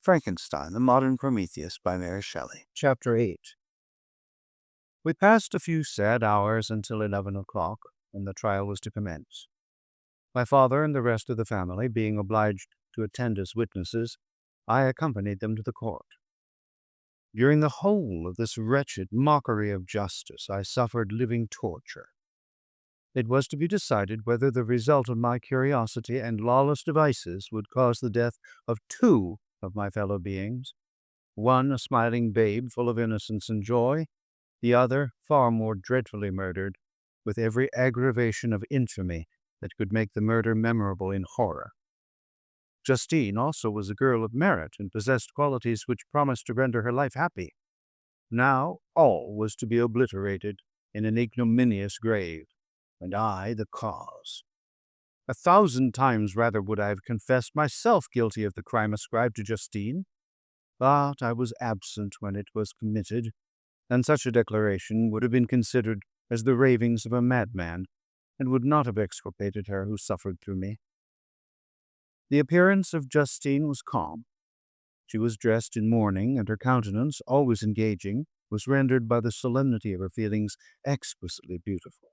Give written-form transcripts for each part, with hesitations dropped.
Frankenstein, the Modern Prometheus by Mary Shelley. Chapter 8. We passed a few sad hours until 11 o'clock, when the trial was to commence. My father and the rest of the family being obliged to attend as witnesses, I accompanied them to the court. During the whole of this wretched mockery of justice, I suffered living torture. It was to be decided whether the result of my curiosity and lawless devices would cause the death of two of my fellow beings, one a smiling babe full of innocence and joy, the other far more dreadfully murdered, with every aggravation of infamy that could make the murder memorable in horror. Justine also was a girl of merit and possessed qualities which promised to render her life happy. Now all was to be obliterated in an ignominious grave, and I the cause. 1,000 times rather would I have confessed myself guilty of the crime ascribed to Justine, but I was absent when it was committed, and such a declaration would have been considered as the ravings of a madman, and would not have exculpated her who suffered through me. The appearance of Justine was calm. She was dressed in mourning, and her countenance, always engaging, was rendered by the solemnity of her feelings exquisitely beautiful.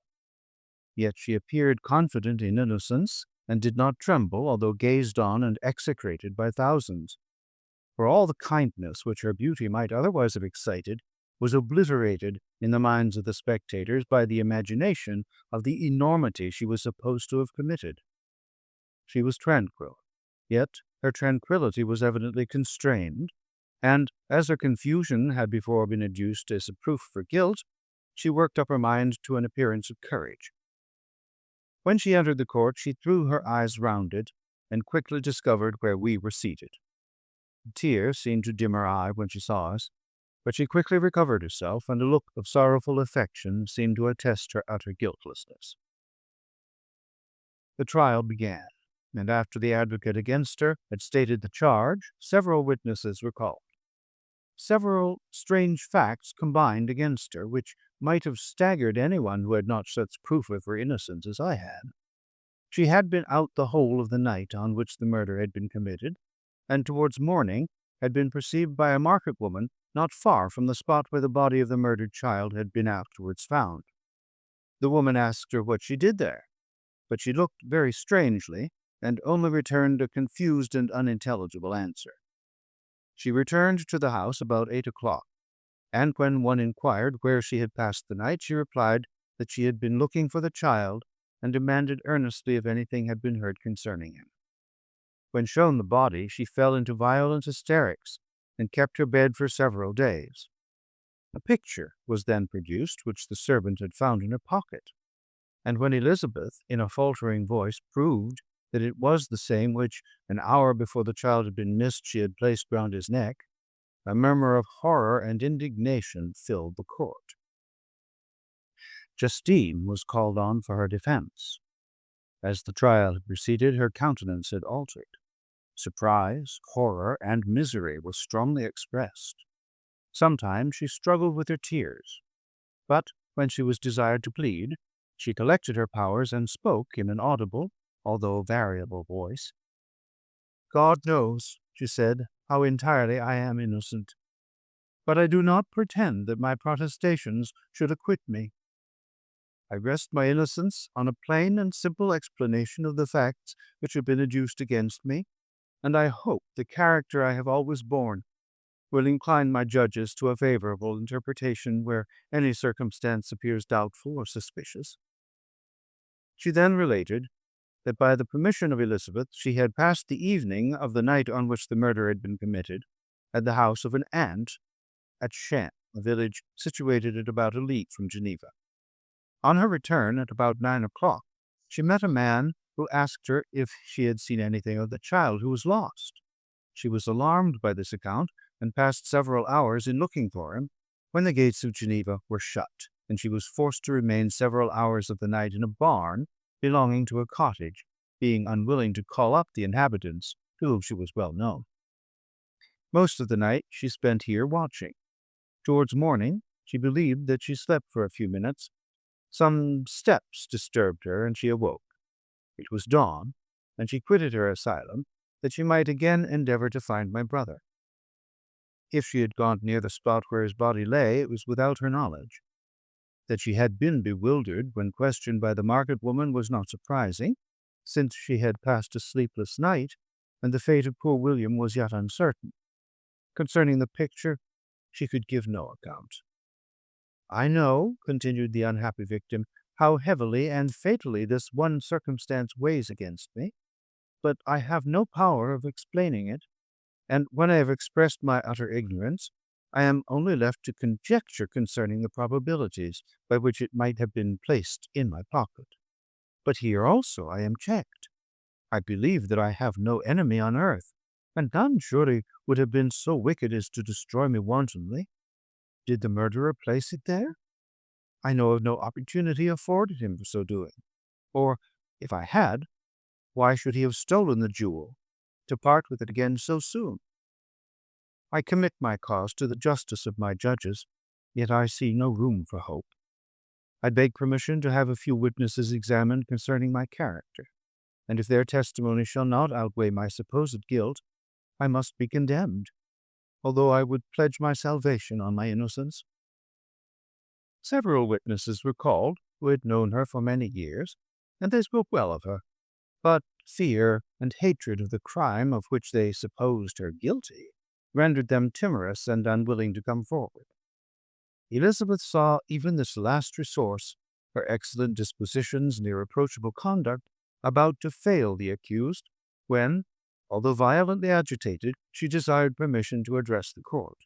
Yet she appeared confident in innocence, and did not tremble, although gazed on and execrated by thousands. For all the kindness which her beauty might otherwise have excited was obliterated in the minds of the spectators by the imagination of the enormity she was supposed to have committed. She was tranquil, yet her tranquillity was evidently constrained, and, as her confusion had before been adduced as a proof for guilt, she worked up her mind to an appearance of courage. When she entered the court, she threw her eyes round it, and quickly discovered where we were seated. A tear seemed to dim her eye when she saw us, but she quickly recovered herself, and a look of sorrowful affection seemed to attest her utter guiltlessness. The trial began, and after the advocate against her had stated the charge, several witnesses were called. Several strange facts combined against her, which might have staggered anyone who had not such proof of her innocence as I had. She had been out the whole of the night on which the murder had been committed, and towards morning had been perceived by a market woman not far from the spot where the body of the murdered child had been afterwards found. The woman asked her what she did there, but she looked very strangely, and only returned a confused and unintelligible answer. She returned to the house about 8 o'clock, and when one inquired where she had passed the night, she replied that she had been looking for the child, and demanded earnestly if anything had been heard concerning him. When shown the body, she fell into violent hysterics, and kept her bed for several days. A picture was then produced, which the servant had found in her pocket, and when Elizabeth, in a faltering voice, proved that it was the same which, an hour before the child had been missed, she had placed round his neck, a murmur of horror and indignation filled the court. Justine was called on for her defense. As the trial had proceeded, her countenance had altered. Surprise, horror, and misery were strongly expressed. Sometimes she struggled with her tears, but when she was desired to plead, she collected her powers and spoke in an audible, although variable voice. "God knows," she said, "how entirely I am innocent, but I do not pretend that my protestations should acquit me. I rest my innocence on a plain and simple explanation of the facts which have been adduced against me, and I hope the character I have always borne will incline my judges to a favorable interpretation where any circumstance appears doubtful or suspicious." She then related that by the permission of Elizabeth she had passed the evening of the night on which the murder had been committed at the house of an aunt at Champs, a village situated at about a league from Geneva. On her return at about 9 o'clock, she met a man who asked her if she had seen anything of the child who was lost. She was alarmed by this account, and passed several hours in looking for him, when the gates of Geneva were shut, and she was forced to remain several hours of the night in a barn belonging to a cottage, being unwilling to call up the inhabitants, to whom she was well known. Most of the night she spent here watching. Towards morning she believed that she slept for a few minutes. Some steps disturbed her, and she awoke. It was dawn, and she quitted her asylum, that she might again endeavor to find my brother. if she had gone near the spot where his body lay, it was without her knowledge. That she had been bewildered when questioned by the market woman was not surprising, since she had passed a sleepless night, and the fate of poor William was yet uncertain. Concerning the picture, she could give no account. "I know," continued the unhappy victim, "how heavily and fatally this one circumstance weighs against me, but I have no power of explaining it, and when I have expressed my utter ignorance, I am only left to conjecture concerning the probabilities by which it might have been placed in my pocket. But here also I am checked. I believe that I have no enemy on earth, and none surely would have been so wicked as to destroy me wantonly. Did the murderer place it there? I know of no opportunity afforded him for so doing. Or, if I had, why should he have stolen the jewel, to part with it again so soon? I commit my cause to the justice of my judges, yet I see no room for hope. I beg permission to have a few witnesses examined concerning my character, and if their testimony shall not outweigh my supposed guilt, I must be condemned, although I would pledge my salvation on my innocence." Several witnesses were called who had known her for many years, and they spoke well of her, but fear and hatred of the crime of which they supposed her guilty rendered them timorous and unwilling to come forward. Elizabeth saw even this last resource, her excellent dispositions and irreproachable conduct, about to fail the accused, when, although violently agitated, she desired permission to address the court.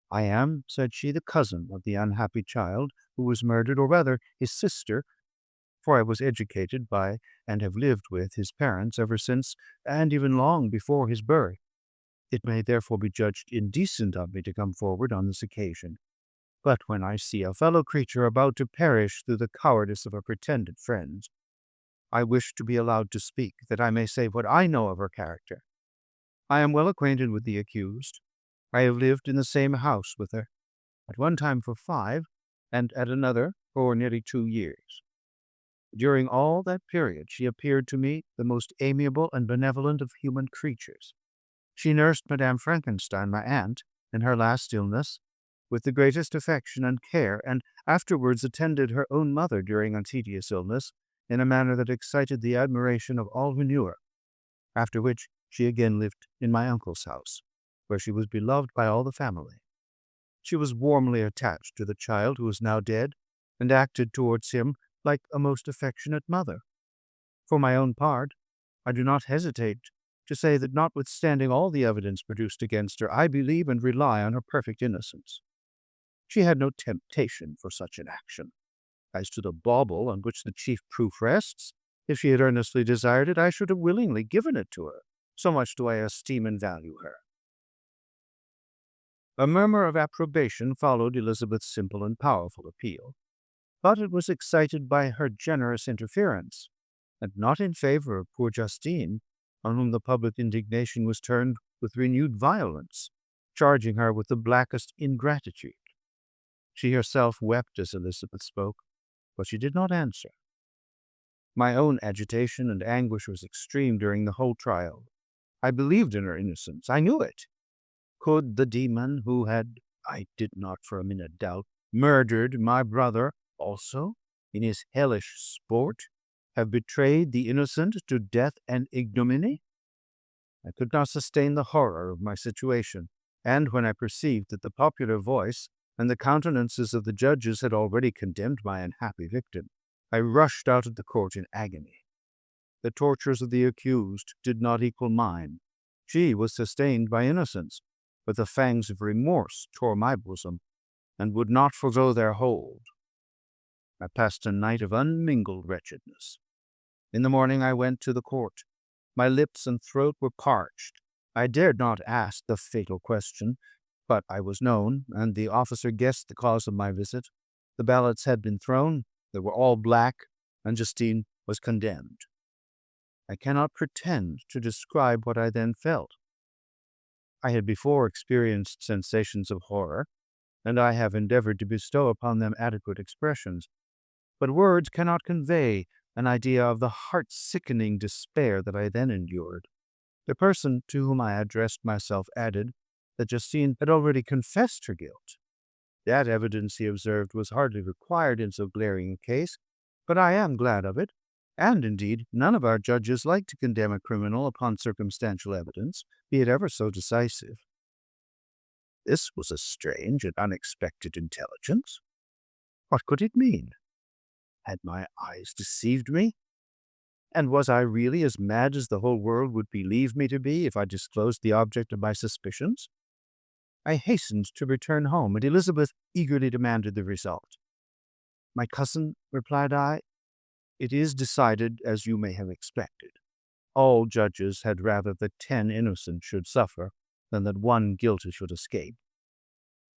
"I am," said she, "the cousin of the unhappy child who was murdered, or rather his sister, for I was educated by and have lived with his parents ever since, and even long before his birth. It may therefore be judged indecent of me to come forward on this occasion. But when I see a fellow creature about to perish through the cowardice of her pretended friends, I wish to be allowed to speak, that I may say what I know of her character. I am well acquainted with the accused. I have lived in the same house with her, at one time for 5, and at another for nearly 2 years. During all that period she appeared to me the most amiable and benevolent of human creatures. She nursed Madame Frankenstein, my aunt, in her last illness, with the greatest affection and care, and afterwards attended her own mother during a tedious illness, in a manner that excited the admiration of all who knew her, after which she again lived in my uncle's house, where she was beloved by all the family. She was warmly attached to the child who is now dead, and acted towards him like a most affectionate mother. For my own part, I do not hesitate to say that notwithstanding all the evidence produced against her, I believe and rely on her perfect innocence. She had no temptation for such an action. As to the bauble on which the chief proof rests, if she had earnestly desired it, I should have willingly given it to her. So much do I esteem and value her." A murmur of approbation followed Elizabeth's simple and powerful appeal, but it was excited by her generous interference, and not in favor of poor Justine, on whom the public indignation was turned with renewed violence, charging her with the blackest ingratitude. She herself wept as Elizabeth spoke, but she did not answer. My own agitation and anguish was extreme during the whole trial. I believed in her innocence. I knew it. Could the demon who had, I did not for a minute doubt, murdered my brother also, in his hellish sport, have betrayed the innocent to death and ignominy? I could not sustain the horror of my situation, and when I perceived that the popular voice and the countenances of the judges had already condemned my unhappy victim, I rushed out of the court in agony. The tortures of the accused did not equal mine. She was sustained by innocence, but the fangs of remorse tore my bosom, and would not forego their hold. I passed a night of unmingled wretchedness. In the morning I went to the court. My lips and throat were parched. I dared not ask the fatal question, but I was known, and the officer guessed the cause of my visit. The ballots had been thrown, they were all black, and Justine was condemned. I cannot pretend to describe what I then felt. I had before experienced sensations of horror, and I have endeavored to bestow upon them adequate expressions, but words cannot convey an idea of the heart-sickening despair that I then endured. The person to whom I addressed myself added that Justine had already confessed her guilt. That evidence, he observed, was hardly required in so glaring a case, but I am glad of it, and indeed none of our judges like to condemn a criminal upon circumstantial evidence, be it ever so decisive. This was a strange and unexpected intelligence. What could it mean? Had my eyes deceived me? And was I really as mad as the whole world would believe me to be if I disclosed the object of my suspicions? I hastened to return home, and Elizabeth eagerly demanded the result. "My cousin," replied I, "it is decided as you may have expected. All judges had rather that 10 innocent should suffer than that 1 guilty should escape.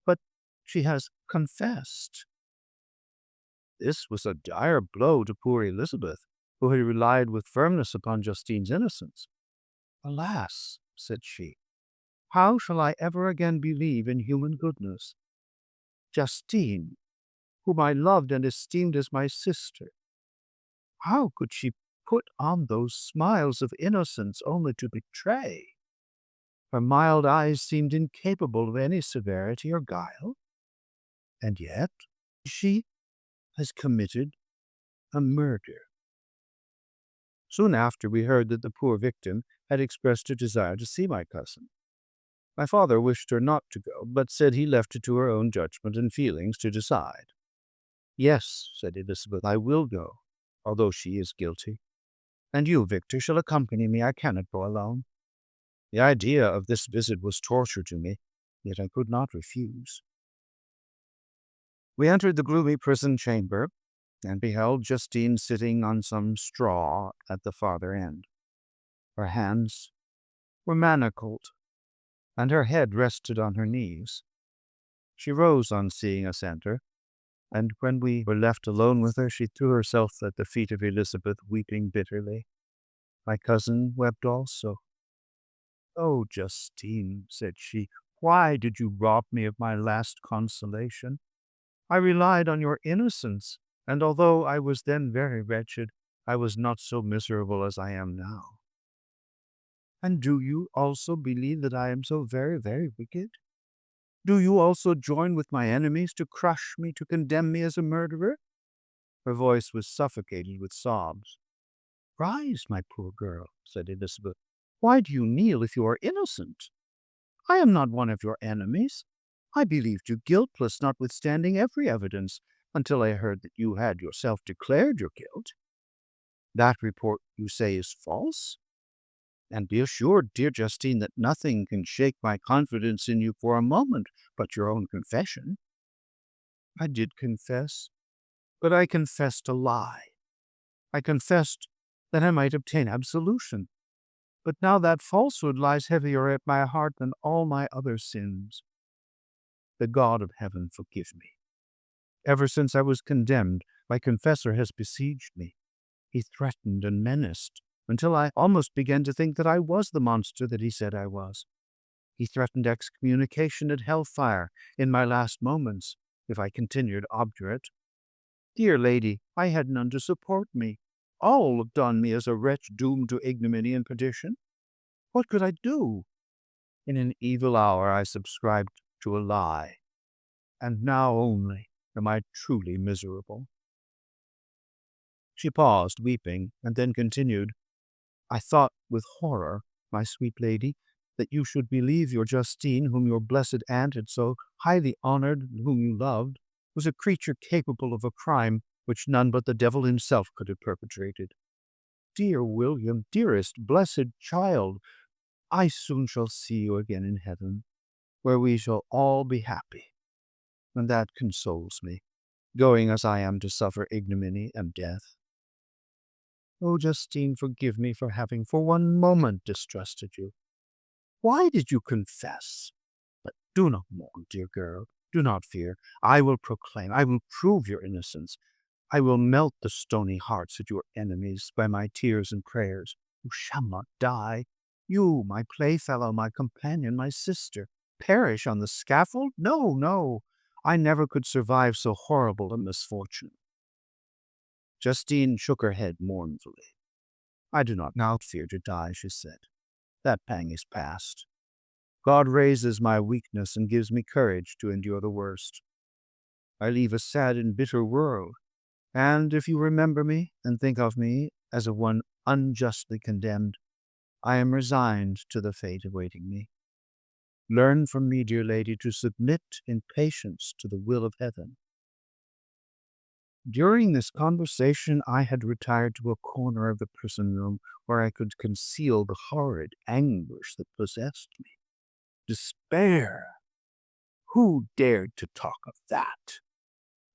But she has confessed." This was a dire blow to poor Elizabeth, who had relied with firmness upon Justine's innocence. "Alas," said she, "how shall I ever again believe in human goodness? Justine, whom I loved and esteemed as my sister, how could she put on those smiles of innocence only to betray? Her mild eyes seemed incapable of any severity or guile, and yet she has committed a murder." Soon after, we heard that the poor victim had expressed a desire to see my cousin. My father wished her not to go, but said he left it to her own judgment and feelings to decide. "Yes," said Elizabeth, "I will go, although she is guilty. And you, Victor, shall accompany me. I cannot go alone." The idea of this visit was torture to me, yet I could not refuse. We entered the gloomy prison chamber, and beheld Justine sitting on some straw at the farther end. Her hands were manacled, and her head rested on her knees. She rose on seeing us enter, and when we were left alone with her, she threw herself at the feet of Elizabeth, weeping bitterly. My cousin wept also. "Oh, Justine," said she, "why did you rob me of my last consolation? I relied on your innocence, and although I was then very wretched, I was not so miserable as I am now." "And do you also believe that I am so very, very wicked? Do you also join with my enemies to crush me, to condemn me as a murderer?" Her voice was suffocated with sobs. "Rise, my poor girl," said Elizabeth. "Why do you kneel if you are innocent? I am not one of your enemies. I believed you guiltless, notwithstanding every evidence, until I heard that you had yourself declared your guilt. That report, you say, is false? And be assured, dear Justine, that nothing can shake my confidence in you for a moment but your own confession." "I did confess, but I confessed a lie. I confessed that I might obtain absolution. But now that falsehood lies heavier at my heart than all my other sins. The God of heaven forgive me. Ever since I was condemned, my confessor has besieged me. He threatened and menaced, until I almost began to think that I was the monster that he said I was. He threatened excommunication and hellfire in my last moments, if I continued obdurate. Dear lady, I had none to support me. All looked on me as a wretch doomed to ignominy and perdition. What could I do? In an evil hour I subscribed to a lie, and now only am I truly miserable." She paused, weeping, and then continued, "I thought with horror, my sweet lady, that you should believe your Justine, whom your blessed aunt had so highly honored and whom you loved, was a creature capable of a crime which none but the devil himself could have perpetrated. Dear William, dearest, blessed child, I soon shall see you again in heaven, where we shall all be happy, and that consoles me, going as I am to suffer ignominy and death. Oh, Justine, forgive me for having for one moment distrusted you. Why did you confess? But do not mourn, dear girl. Do not fear. I will proclaim, I will prove your innocence. I will melt the stony hearts of your enemies by my tears and prayers. You shall not die. You, my playfellow, my companion, my sister, perish on the scaffold? No, no. I never could survive so horrible a misfortune." Justine shook her head mournfully. "I do not now fear to die," she said. "That pang is past. God raises my weakness and gives me courage to endure the worst. I leave a sad and bitter world, and if you remember me and think of me as of one unjustly condemned, I am resigned to the fate awaiting me. Learn from me, dear lady, to submit in patience to the will of heaven. During this conversation, I had retired to a corner of the prison room where I could conceal the horrid anguish that possessed me. Despair! Who dared to talk of that?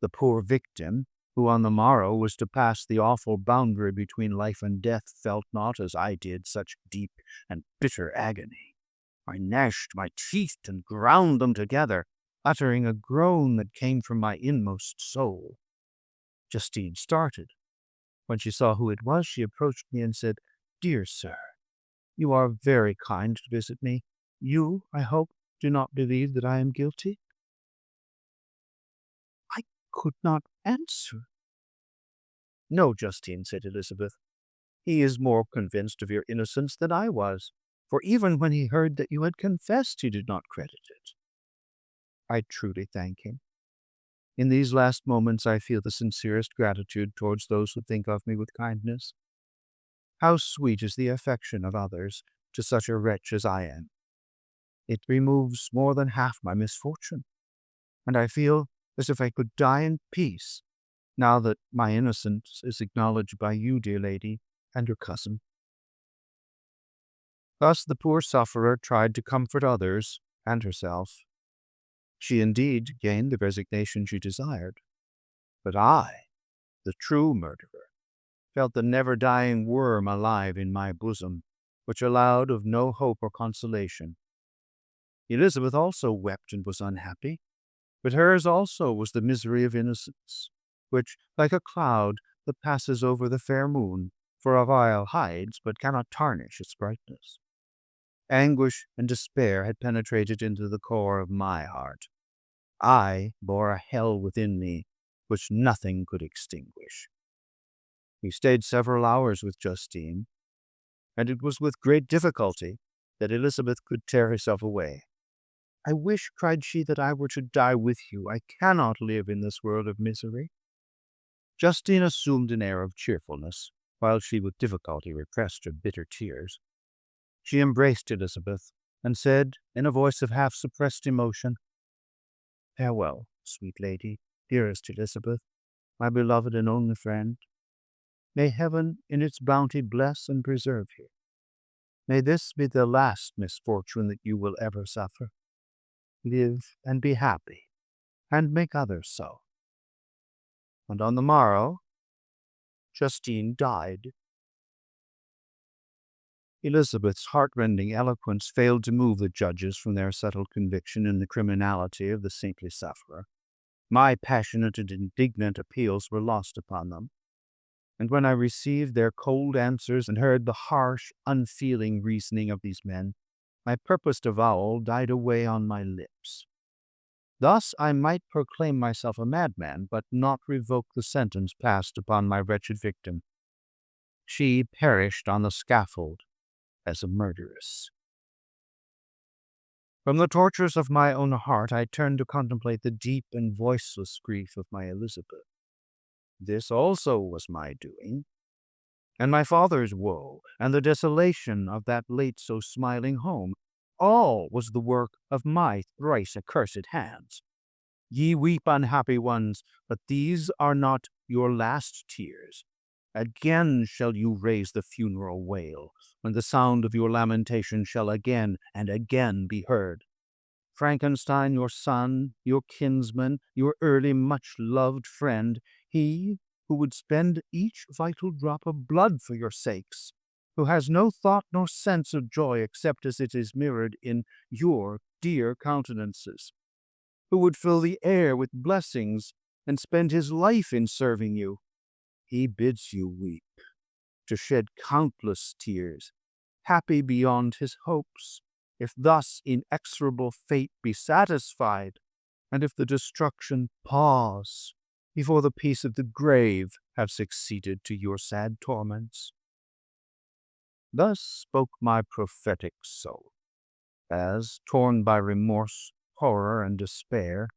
The poor victim, who on the morrow was to pass the awful boundary between life and death, felt not, as I did, such deep and bitter agony. I gnashed my teeth and ground them together, uttering a groan that came from my inmost soul. Justine started. When she saw who it was, she approached me and said, "Dear sir, you are very kind to visit me. You, I hope, do not believe that I am guilty?" I could not answer. "No, Justine," said Elizabeth. "He is more convinced of your innocence than I was, for even when he heard that you had confessed, he did not credit it." I truly thank him. In these last moments I feel the sincerest gratitude towards those who think of me with kindness. How sweet is the affection of others to such a wretch as I am. It removes more than half my misfortune, and I feel as if I could die in peace, now that my innocence is acknowledged by you, dear lady, and your cousin. Thus the poor sufferer tried to comfort others and herself. She indeed gained the resignation she desired, but I, the true murderer, felt the never-dying worm alive in my bosom, which allowed of no hope or consolation. Elizabeth also wept and was unhappy, but hers also was the misery of innocence, which, like a cloud that passes over the fair moon, for a while hides but cannot tarnish its brightness. Anguish and despair had penetrated into the core of my heart. I bore a hell within me which nothing could extinguish. We stayed several hours with Justine, and it was with great difficulty that Elizabeth could tear herself away. "I wish," cried she, "that I were to die with you. I cannot live in this world of misery." Justine assumed an air of cheerfulness, while she with difficulty repressed her bitter tears. She embraced Elizabeth, and said, in a voice of half-suppressed emotion, "Farewell, sweet lady, dearest Elizabeth, my beloved and only friend. May heaven in its bounty bless and preserve you. May this be the last misfortune that you will ever suffer. Live and be happy, and make others so." And on the morrow, Justine died. Elizabeth's heartrending eloquence failed to move the judges from their settled conviction in the criminality of the saintly sufferer. My passionate and indignant appeals were lost upon them, and when I received their cold answers and heard the harsh, unfeeling reasoning of these men, my purposed avowal died away on my lips. Thus I might proclaim myself a madman, but not revoke the sentence passed upon my wretched victim. She perished on the scaffold as a murderess. From the tortures of my own heart, I turned to contemplate the deep and voiceless grief of my Elizabeth. This also was my doing, and my father's woe, and the desolation of that late so smiling home, all was the work of my thrice accursed hands. Ye weep, unhappy ones, but these are not your last tears. Again shall you raise the funeral wail, when the sound of your lamentation shall again and again be heard. Frankenstein, your son, your kinsman, your early much-loved friend, he who would spend each vital drop of blood for your sakes, who has no thought nor sense of joy except as it is mirrored in your dear countenances, who would fill the air with blessings and spend his life in serving you. He bids you weep, to shed countless tears, happy beyond his hopes, if thus inexorable fate be satisfied, and if the destruction pause before the peace of the grave have succeeded to your sad torments. Thus spoke my prophetic soul. as, torn by remorse, horror, and despair,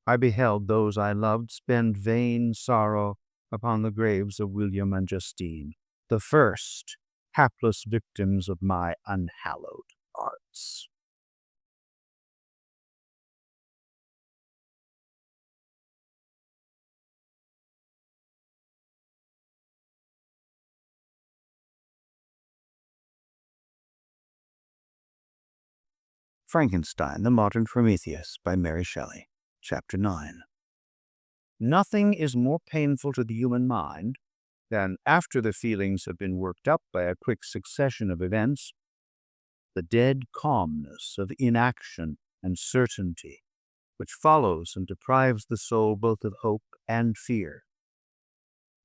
I beheld those I loved spend vain sorrow upon the graves of William and Justine, the first hapless victims of my unhallowed arts. Frankenstein, the Modern Prometheus by Mary Shelley, Chapter 9. Nothing is more painful to the human mind than, after the feelings have been worked up by a quick succession of events, the dead calmness of inaction and certainty, which follows and deprives the soul both of hope and fear.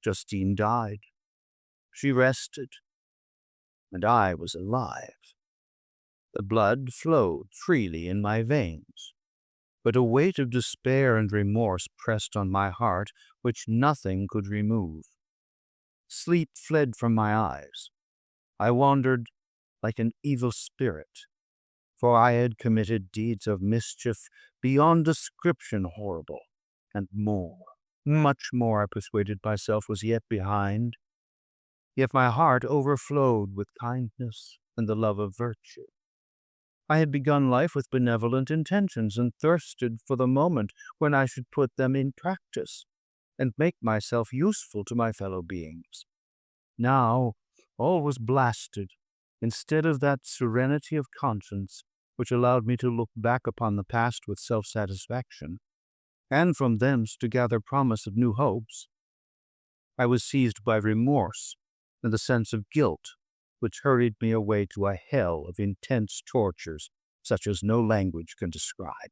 Justine died. She rested, and I was alive. The blood flowed freely in my veins, but a weight of despair and remorse pressed on my heart which nothing could remove. Sleep fled from my eyes. I wandered like an evil spirit, for I had committed deeds of mischief beyond description horrible, and more, much more, I persuaded myself, was yet behind. Yet my heart overflowed with kindness and the love of virtue. I had begun life with benevolent intentions and thirsted for the moment when I should put them in practice and make myself useful to my fellow beings. Now all was blasted. Instead of that serenity of conscience which allowed me to look back upon the past with self-satisfaction, and from thence to gather promise of new hopes, I was seized by remorse and the sense of guilt, which hurried me away to a hell of intense tortures such as no language can describe.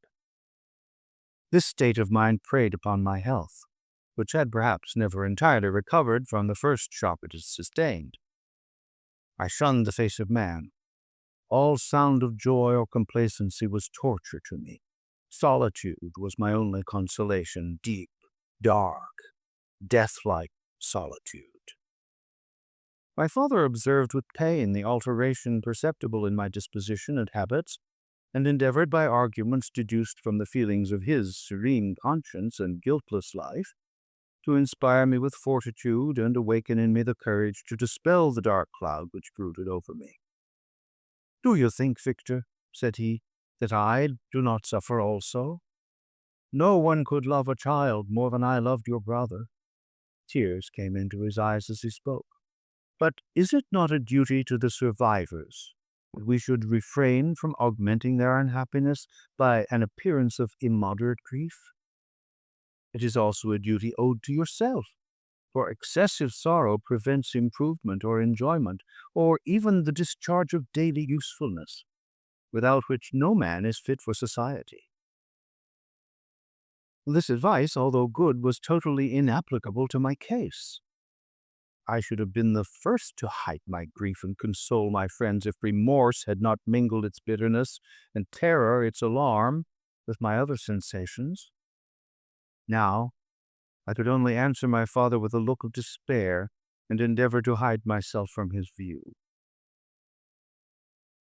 This state of mind preyed upon my health, which had perhaps never entirely recovered from the first shock it had sustained. I shunned the face of man. All sound of joy or complacency was torture to me. Solitude was my only consolation, deep, dark, death-like solitude. My father observed with pain the alteration perceptible in my disposition and habits, and endeavored by arguments deduced from the feelings of his serene conscience and guiltless life to inspire me with fortitude and awaken in me the courage to dispel the dark cloud which brooded over me. "Do you think, Victor," said he, "that I do not suffer also? No one could love a child more than I loved your brother." Tears came into his eyes as he spoke. "But is it not a duty to the survivors that we should refrain from augmenting their unhappiness by an appearance of immoderate grief? It is also a duty owed to yourself, for excessive sorrow prevents improvement or enjoyment, or even the discharge of daily usefulness, without which no man is fit for society." This advice, although good, was totally inapplicable to my case. I should have been the first to hide my grief and console my friends if remorse had not mingled its bitterness and terror its alarm with my other sensations. Now I could only answer my father with a look of despair and endeavor to hide myself from his view.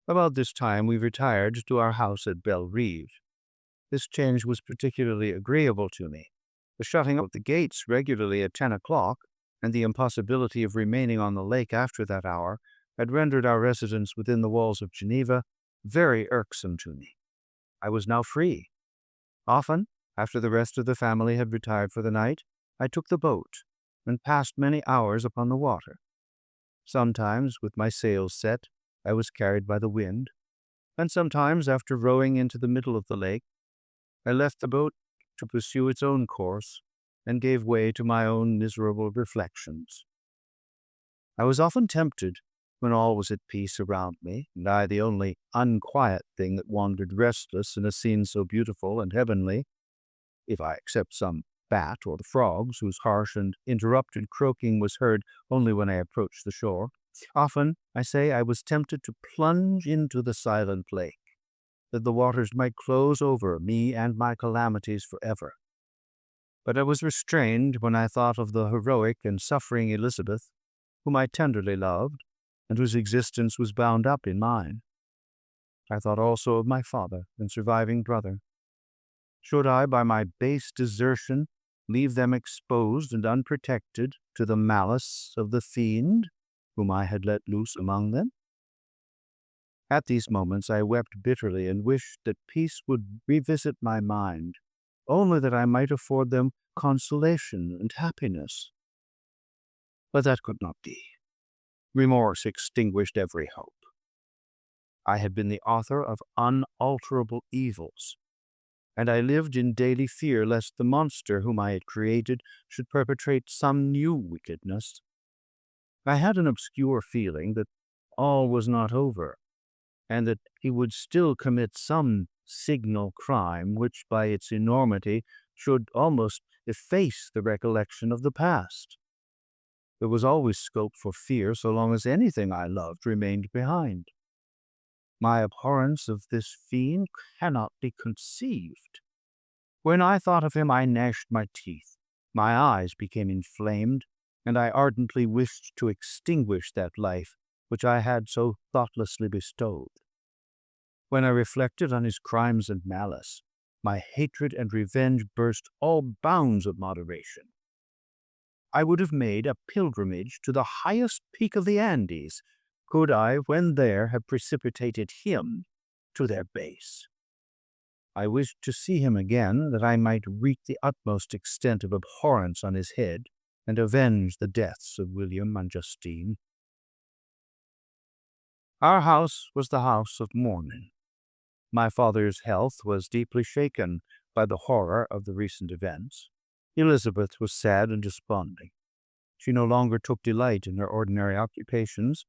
About this time we retired to our house at Belle-Rive. This change was particularly agreeable to me. The shutting of the gates regularly at 10 o'clock and the impossibility of remaining on the lake after that hour had rendered our residence within the walls of Geneva very irksome to me. I was now free. Often, after the rest of the family had retired for the night, I took the boat and passed many hours upon the water. Sometimes, with my sails set, I was carried by the wind, and sometimes, after rowing into the middle of the lake, I left the boat to pursue its own course and gave way to my own miserable reflections. I was often tempted, when all was at peace around me, and I the only unquiet thing that wandered restless in a scene so beautiful and heavenly, if I except some bat or the frogs whose harsh and interrupted croaking was heard only when I approached the shore. Often, I say, I was tempted to plunge into the silent lake, that the waters might close over me and my calamities forever. But I was restrained when I thought of the heroic and suffering Elizabeth, whom I tenderly loved, and whose existence was bound up in mine. I thought also of my father and surviving brother. Should I, by my base desertion, leave them exposed and unprotected to the malice of the fiend whom I had let loose among them? At these moments I wept bitterly and wished that peace would revisit my mind, only that I might afford them consolation and happiness. But that could not be. Remorse extinguished every hope. I had been the author of unalterable evils, and I lived in daily fear lest the monster whom I had created should perpetrate some new wickedness. I had an obscure feeling that all was not over, and that he would still commit some signal crime which, by its enormity, should almost efface the recollection of the past. There was always scope for fear so long as anything I loved remained behind. My abhorrence of this fiend cannot be conceived. When I thought of him, I gnashed my teeth. My eyes became inflamed, and I ardently wished to extinguish that life which I had so thoughtlessly bestowed. When I reflected on his crimes and malice, my hatred and revenge burst all bounds of moderation. I would have made a pilgrimage to the highest peak of the Andes, could I, when there, have precipitated him to their base. I wished to see him again, that I might wreak the utmost extent of abhorrence on his head, and avenge the deaths of William and Justine. Our house was the house of mourning. My father's health was deeply shaken by the horror of the recent events. Elizabeth was sad and desponding. She no longer took delight in her ordinary occupations.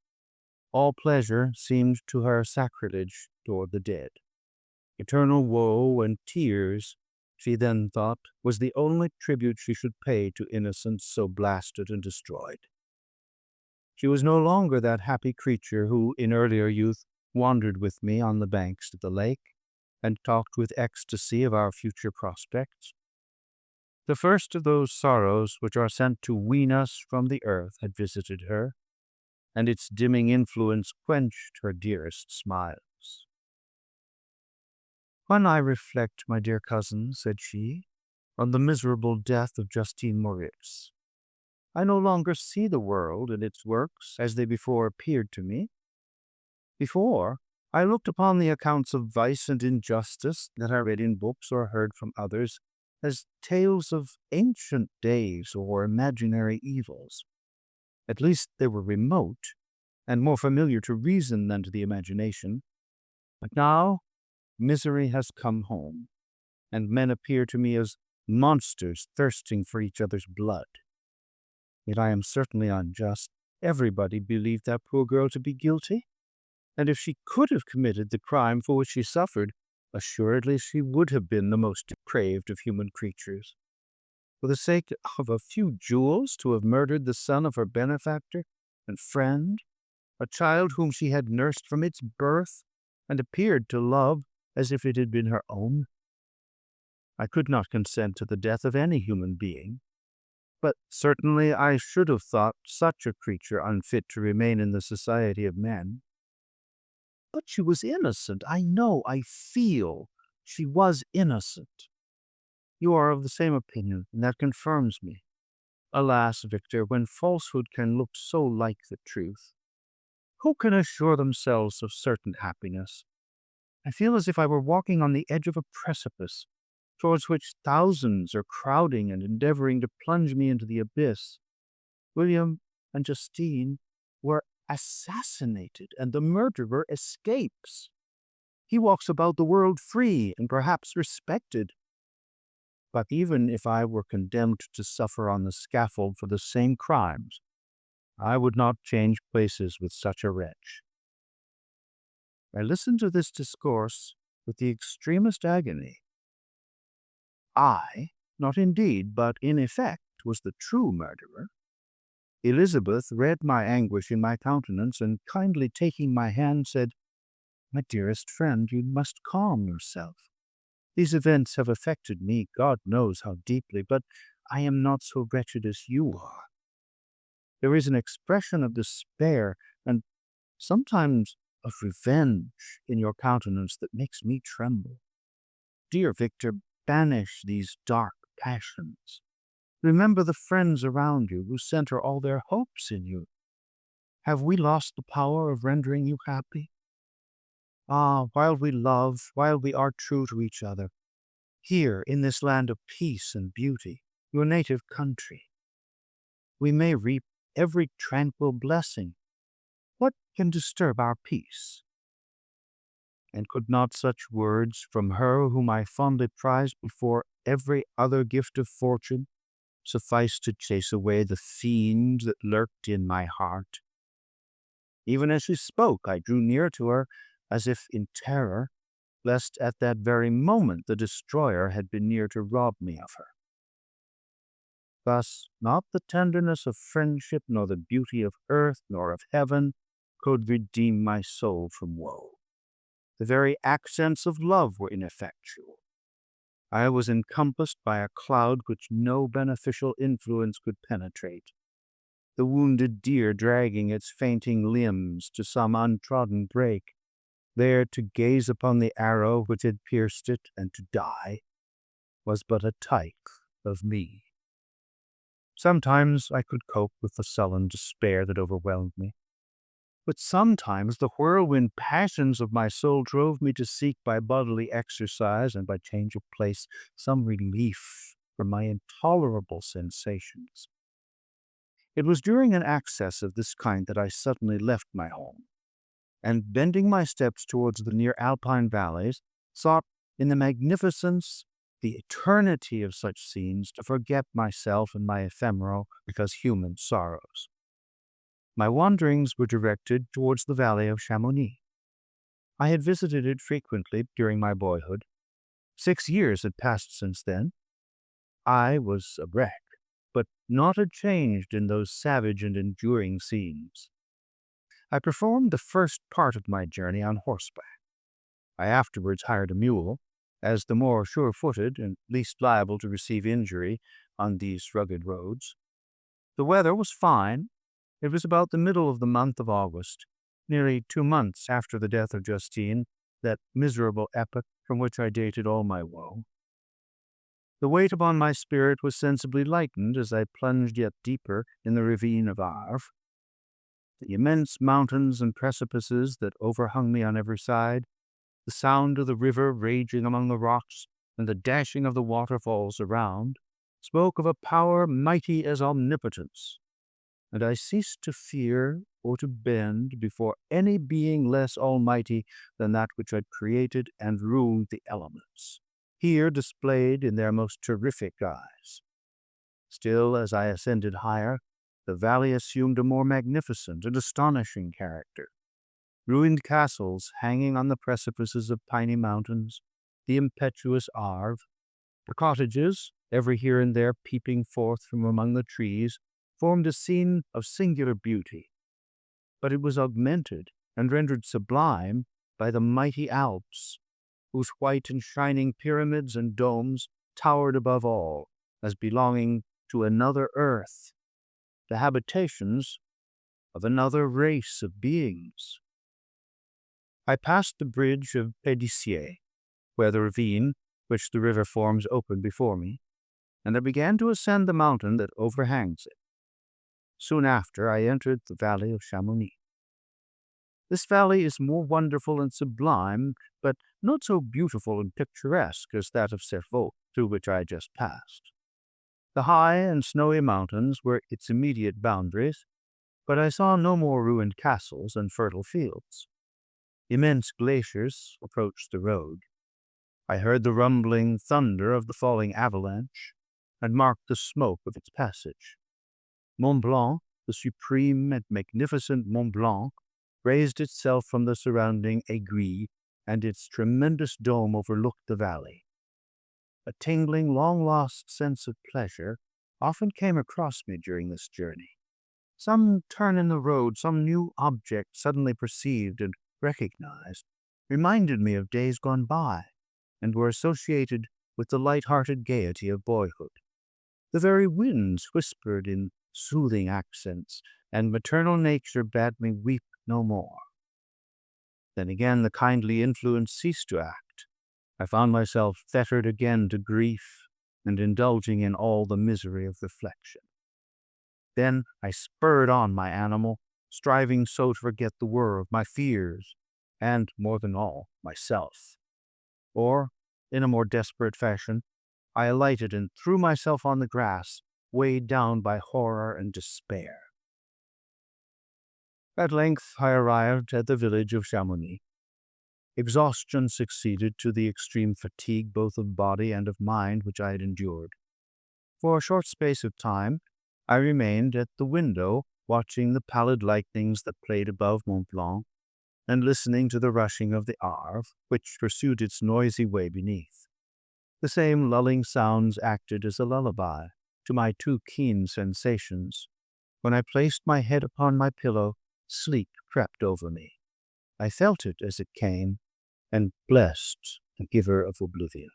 All pleasure seemed to her sacrilege toward the dead. Eternal woe and tears, she then thought, was the only tribute she should pay to innocence so blasted and destroyed. She was no longer that happy creature who, in earlier youth, wandered with me on the banks of the lake and talked with ecstasy of our future prospects. The first of those sorrows which are sent to wean us from the earth had visited her, and its dimming influence quenched her dearest smiles. "When I reflect, my dear cousin," said she, "on the miserable death of Justine Moritz, I no longer see the world and its works as they before appeared to me. Before, I looked upon the accounts of vice and injustice that I read in books or heard from others as tales of ancient days or imaginary evils. At least they were remote and more familiar to reason than to the imagination. But now misery has come home, and men appear to me as monsters thirsting for each other's blood. Yet I am certainly unjust. Everybody believed that poor girl to be guilty, and if she could have committed the crime for which she suffered, assuredly she would have been the most depraved of human creatures. For the sake of a few jewels, to have murdered the son of her benefactor and friend, a child whom she had nursed from its birth and appeared to love as if it had been her own. I could not consent to the death of any human being, but certainly I should have thought such a creature unfit to remain in the society of men. But she was innocent. I know, I feel she was innocent. You are of the same opinion, and that confirms me. Alas, Victor, when falsehood can look so like the truth, who can assure themselves of certain happiness? I feel as if I were walking on the edge of a precipice, towards which thousands are crowding and endeavoring to plunge me into the abyss. William and Justine were assassinated, and the murderer escapes. He walks about the world free and perhaps respected. But even if I were condemned to suffer on the scaffold for the same crimes, I would not change places with such a wretch." I listened to this discourse with the extremest agony. I, not in deed, but in effect, was the true murderer. Elizabeth read my anguish in my countenance, and kindly taking my hand, said, "My dearest friend, you must calm yourself. These events have affected me, God knows how deeply, but I am not so wretched as you are. There is an expression of despair, and sometimes of revenge in your countenance that makes me tremble. Dear Victor, banish these dark passions. Remember the friends around you who center all their hopes in you. Have we lost the power of rendering you happy? Ah, while we love, while we are true to each other, here in this land of peace and beauty, your native country, we may reap every tranquil blessing. What can disturb our peace? And could not such words from her whom I fondly prized before every other gift of fortune suffice to chase away the fiend that lurked in my heart? Even as she spoke, I drew near to her, as if in terror, lest at that very moment the destroyer had been near to rob me of her. Thus, not the tenderness of friendship, nor the beauty of earth, nor of heaven, could redeem my soul from woe. The very accents of love were ineffectual. I was encompassed by a cloud which no beneficial influence could penetrate. The wounded deer dragging its fainting limbs to some untrodden brake, there to gaze upon the arrow which had pierced it and to die, was but a type of me. Sometimes I could cope with the sullen despair that overwhelmed me, but sometimes the whirlwind passions of my soul drove me to seek by bodily exercise and by change of place some relief from my intolerable sensations. It was during an access of this kind that I suddenly left my home, and bending my steps towards the near alpine valleys, sought in the magnificence, the eternity of such scenes, to forget myself and my ephemeral, because human, sorrows. My wanderings were directed towards the valley of Chamonix. I had visited it frequently during my boyhood. 6 years had passed since then. I was a wreck, but not a changed in those savage and enduring scenes. I performed the first part of my journey on horseback. I afterwards hired a mule, as the more sure-footed and least liable to receive injury on these rugged roads. The weather was fine. It was about the middle of the month of August, nearly 2 months after the death of Justine, that miserable epoch from which I dated all my woe. The weight upon my spirit was sensibly lightened as I plunged yet deeper in the ravine of Arve. The immense mountains and precipices that overhung me on every side, the sound of the river raging among the rocks, and the dashing of the waterfalls around, spoke of a power mighty as omnipotence, and I ceased to fear or to bend before any being less almighty than that which had created and ruled the elements, here displayed in their most terrific guise. Still, as I ascended higher, the valley assumed a more magnificent and astonishing character. Ruined castles hanging on the precipices of piny mountains, the impetuous Arve, the cottages, every here and there peeping forth from among the trees, formed a scene of singular beauty, but it was augmented and rendered sublime by the mighty Alps, whose white and shining pyramids and domes towered above all, as belonging to another earth, the habitations of another race of beings. I passed the bridge of Pédissier, where the ravine which the river forms opened before me, and I began to ascend the mountain that overhangs it. Soon after, I entered the valley of Chamonix. This valley is more wonderful and sublime, but not so beautiful and picturesque as that of Cerveau, through which I had just passed. The high and snowy mountains were its immediate boundaries, but I saw no more ruined castles and fertile fields. Immense glaciers approached the road. I heard the rumbling thunder of the falling avalanche, and marked the smoke of its passage. Mont Blanc, the supreme and magnificent Mont Blanc, raised itself from the surrounding aiguilles, and its tremendous dome overlooked the valley. A tingling, long-lost sense of pleasure often came across me during this journey. Some turn in the road, some new object suddenly perceived and recognized, reminded me of days gone by, and were associated with the light-hearted gaiety of boyhood. The very winds whispered in soothing accents, and maternal nature bade me weep no more. Then again the kindly influence ceased to act. I found myself fettered again to grief and indulging in all the misery of reflection. Then I spurred on my animal, striving so to forget the world, my fears, and, more than all, myself. Or, in a more desperate fashion, I alighted and threw myself on the grass, weighed down by horror and despair. At length I arrived at the village of Chamonix. Exhaustion succeeded to the extreme fatigue both of body and of mind which I had endured. For a short space of time, I remained at the window, watching the pallid lightnings that played above Mont Blanc, and listening to the rushing of the Arve, which pursued its noisy way beneath. The same lulling sounds acted as a lullaby to my too keen sensations. When I placed my head upon my pillow, sleep crept over me. I felt it as it came, and blessed the giver of oblivion.